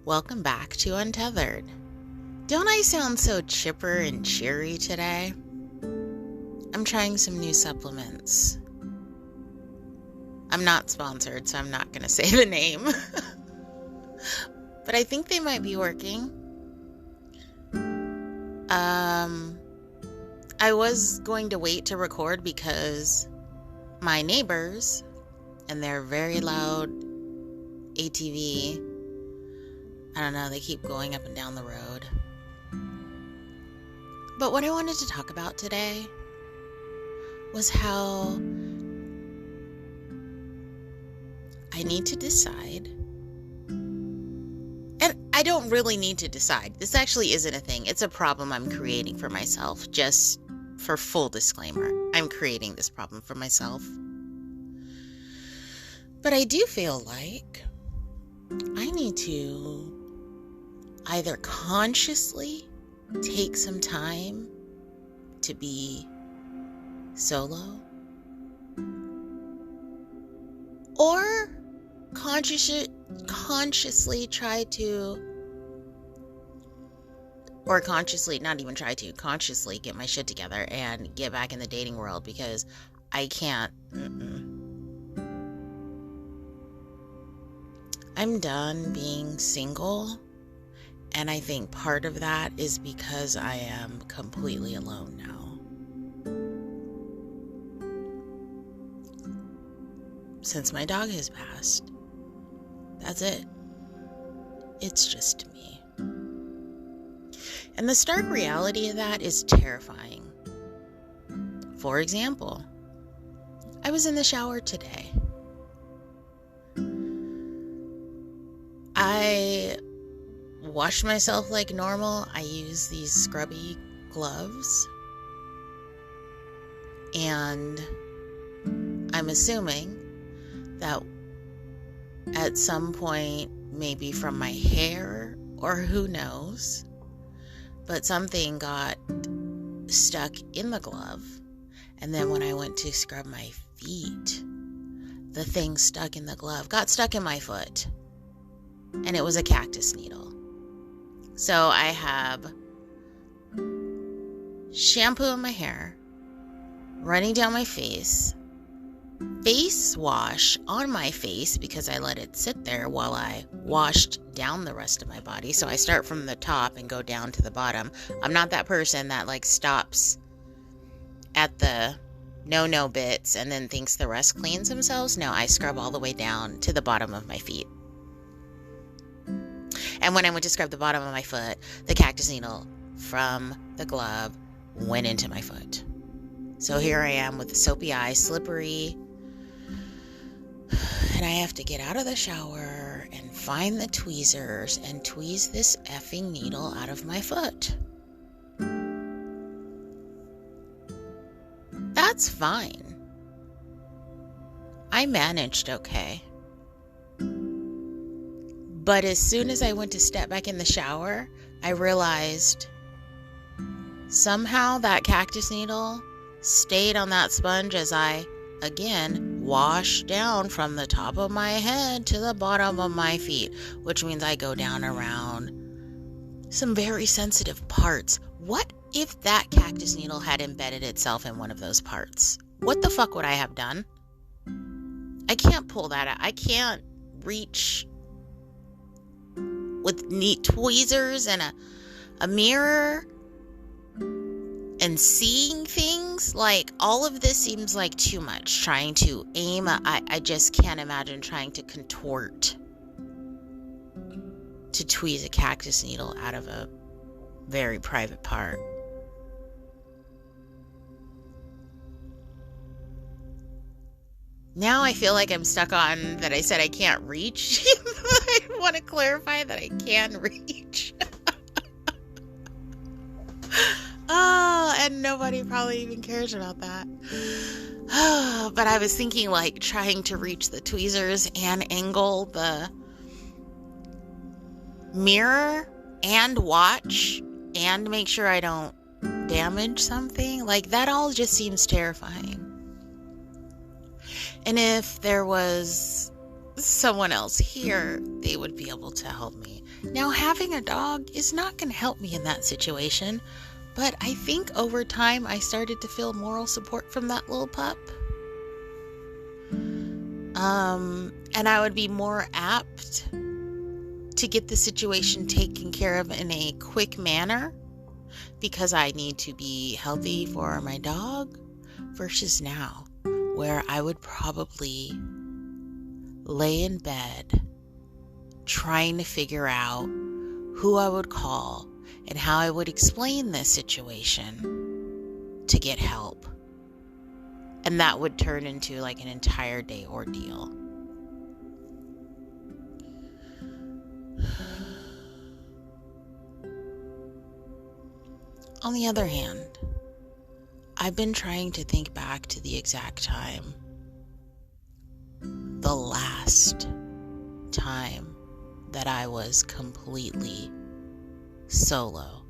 Welcome back to Untethered. Don't I sound so chipper and cheery today? I'm trying some new supplements. I'm not sponsored, so I'm not going to say the name. But I think they might be working. I was going to wait to record because my neighbors and their very loud ATV, I don't know, they keep going up and down the road. But what I wanted to talk about today was how I need to decide. And I don't really need to decide. This actually isn't a thing. It's a problem I'm creating for myself. Just for full disclaimer, I'm creating this problem for myself. But I do feel like I need to either consciously take some time to be solo, or consciously try to, or consciously, not even try to, consciously get my shit together and get back in the dating world, because I can't. I'm done being single, and I think part of that is because I am completely alone now. Since my dog has passed, that's it. It's just me. And the stark reality of that is terrifying. For example, I was in the shower today. I washed myself like normal. I use these scrubby gloves. And I'm assuming that at some point, maybe from my hair or who knows, but something got stuck in the glove. And then when I went to scrub my feet, the thing stuck in the glove got stuck in my foot. And it was a cactus needle. So I have shampoo in my hair, running down my face wash on my face because I let it sit there while I washed down the rest of my body. So I start from the top and go down to the bottom. I'm not that person that stops at the no bits and then thinks the rest cleans themselves. No, I scrub all the way down to the bottom of my feet. And when I went to scrub the bottom of my foot, the cactus needle from the glove went into my foot. So here I am with the soapy eyes, slippery, and I have to get out of the shower and find the tweezers and tweeze this effing needle out of my foot. That's fine. I managed okay. But as soon as I went to step back in the shower, I realized somehow that cactus needle stayed on that sponge as I, again, washed down from the top of my head to the bottom of my feet, which means I go down around some very sensitive parts. What if that cactus needle had embedded itself in one of those parts? What the fuck would I have done? I can't pull that out. I can't reach with neat tweezers and a mirror and seeing things. All of this seems like too much. Trying to aim, I just can't imagine trying to contort to tweeze a cactus needle out of a very private part. Now I feel like I'm stuck on that I said I can't reach. I want to clarify that I can reach. Oh, and nobody probably even cares about that. But I was thinking trying to reach the tweezers and angle the mirror and watch and make sure I don't damage something. That all just seems terrifying. And if there was someone else here, they would be able to help me Now, having a dog is not going to help me in that situation, but I think over time I started to feel moral support from that little pup. And I would be more apt to get the situation taken care of in a quick manner because I need to be healthy for my dog versus now, where I would probably lay in bed trying to figure out who I would call and how I would explain this situation to get help. And that would turn into like an entire day ordeal. On the other hand, I've been trying to think back to the exact time, the last time that I was completely solo.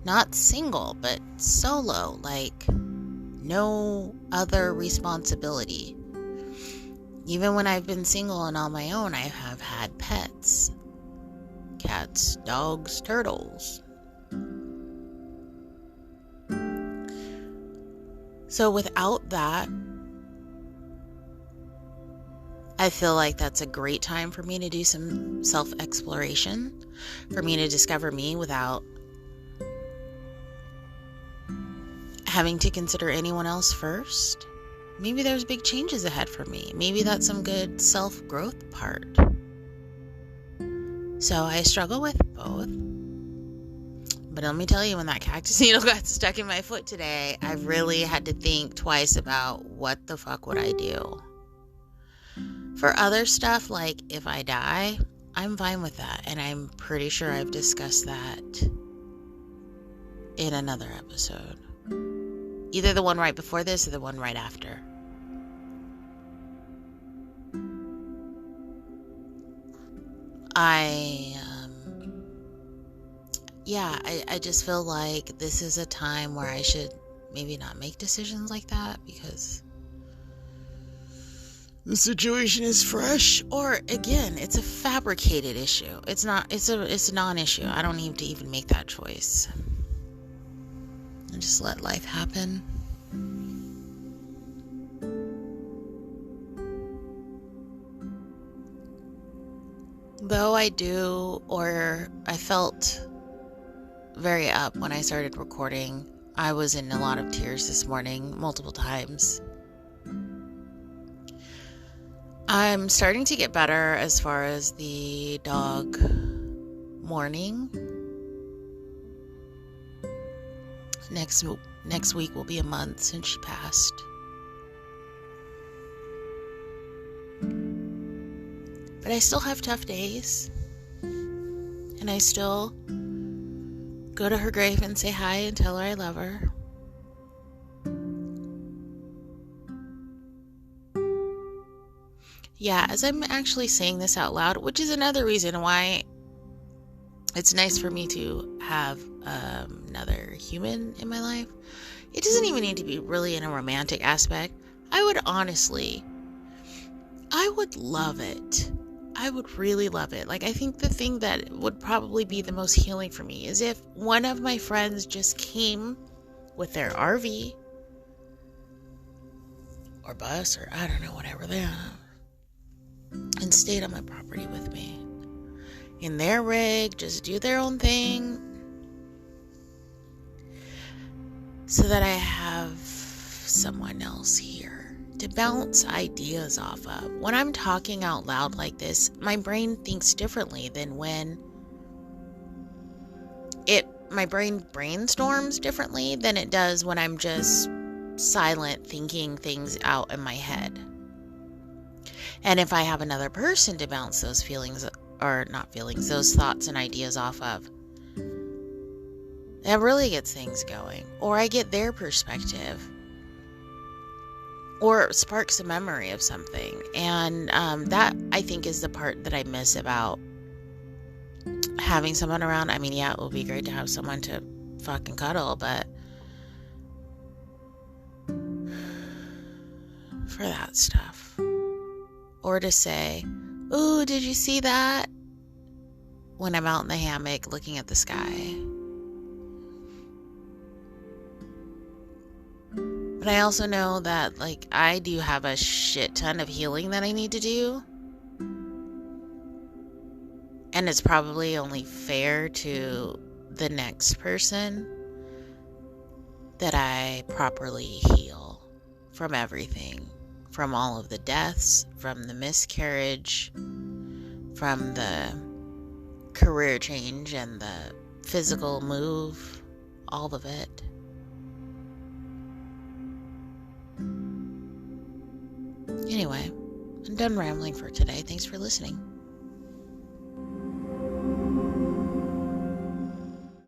Not single, but solo, like no other responsibility. Even when I've been single and on my own, I have had pets. Cats, dogs, turtles. So without that, I feel like that's a great time for me to do some self-exploration, for me to discover me without having to consider anyone else first. Maybe there's big changes ahead for me. Maybe that's some good self-growth part. So I struggle with both. But let me tell you, when that cactus needle got stuck in my foot today, I really had to think twice about what the fuck would I do. For other stuff, like if I die, I'm fine with that. And I'm pretty sure I've discussed that in another episode. Either the one right before this or the one right after. I just feel like this is a time where I should maybe not make decisions like that because the situation is fresh, or again, it's a fabricated issue. It's a non-issue. I don't need to even make that choice. And just let life happen. Though I felt very up when I started recording. I was in a lot of tears this morning, multiple times. I'm starting to get better as far as the dog mourning. Next week will be a month since she passed. But I still have tough days. And I still go to her grave and say hi and tell her I love her. Yeah, as I'm actually saying this out loud, which is another reason why it's nice for me to have another human in my life. It doesn't even need to be really in a romantic aspect. I would love it. I would really love it. Like, I think the thing that would probably be the most healing for me is if one of my friends just came with their RV or bus or I don't know, whatever they have, and stayed on my property with me. In their rig, just do their own thing, so that I have someone else here to bounce ideas off of. When I'm talking out loud like this, my brain thinks differently than when my brain brainstorms differently than it does when I'm just silent thinking things out in my head. And if I have another person to bounce those those thoughts and ideas off of, that really gets things going. Or I get their perspective. Or it sparks a memory of something. And that, I think, is the part that I miss about having someone around. I mean, yeah, it would be great to have someone to fucking cuddle, but for that stuff. Or to say, "Ooh, did you see that? when I'm out in the hammock looking at the sky. But I also know that, like, I do have a shit ton of healing that I need to do. And it's probably only fair to the next person that I properly heal from everything. From all of the deaths, from the miscarriage, from the career change and the physical move, all of it. Anyway, I'm done rambling for today. Thanks for listening.